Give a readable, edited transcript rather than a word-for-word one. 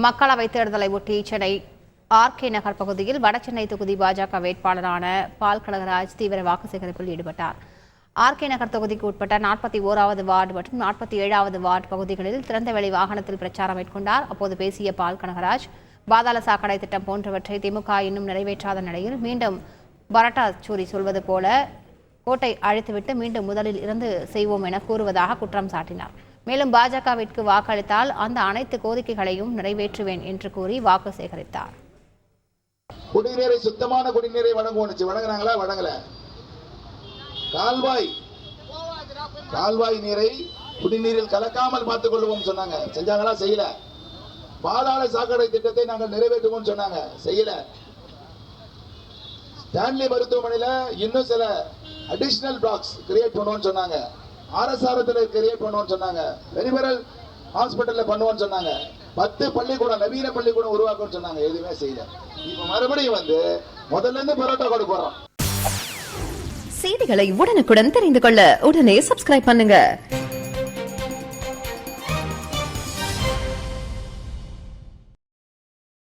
மக்களவைத் தேர்தலை ஒட்டி சென்னை ஆர்கே நகர் பகுதியில் வடசென்னை தொகுதி பாஜக வேட்பாளரான பால் கனகராஜ் தீவிர வாக்கு சேகரிப்பில் ஈடுபட்டார். ஆர்கே நகர் தொகுதிக்கு உட்பட்ட 41வது வார்டு மற்றும் 47வது வார்டு பகுதிகளில் திறந்தவெளி வாகனத்தில் பிரச்சாரம் மேற்கொண்டார். அப்போது பேசிய பால் கனகராஜ், பாதாள சாக்கடை திட்டம் போன்றவற்றை திமுக இன்னும் நிறைவேற்றாத நிலையில் மீண்டும் பரோட்டா சூரி சொல்வது போல கோட்டை அழித்துவிட்டு மீண்டும் முதலில் இருந்து செய்வோம் என கூறுவதாக குற்றம் சாட்டினார். மேலும் பாஜகவிற்கு வாக்களித்தால் அந்த அனைத்து கோரிக்கைகளையும் நிறைவேற்றுவேன் என்று கூறி வாக்கு சேகரித்தார். குடிநீரை சுத்தமான குடிநீரை வழங்குறாங்களா? வழங்கல. கால்வாய் நீரை குடிநீரில் கலக்காமல் பார்த்துக் கொள்வோம் சொன்னாங்க. செஞ்சாங்களா? செய்யல. பாதாள சாக்கடை திட்டத்தை நாங்கள் நிறைவேற்றுவோம் சொன்னாங்க. செய்யல. ஸ்டான்லி மருத்துவமனையில இன்னும் சில அடிஷனல் பிளாக்ஸ் கிரியேட் பண்ணுவோம்னு சொன்னாங்க. ஆர்எஸ்ஆர்ல கிரியேட் பண்ணுவோம்னு சொன்னாங்க. பெரிபரல் ஹாஸ்பிட்டல்ல பண்ணுவோம்னு சொன்னாங்க. 10 பள்ளிக்கூடம், நவீன பள்ளிக்கூடம் உருவாக்கும்னு சொன்னாங்க. எதுவுமே செய்யல. இப்ப மறுபடியும் முதல்ல இருந்து பரோட்டா கொடுக்க போறோம். செய்திகளை உடனுக்குடன் தெரிந்து கொள்ள உடனே சப்ஸ்கிரைப் பண்ணுங்க.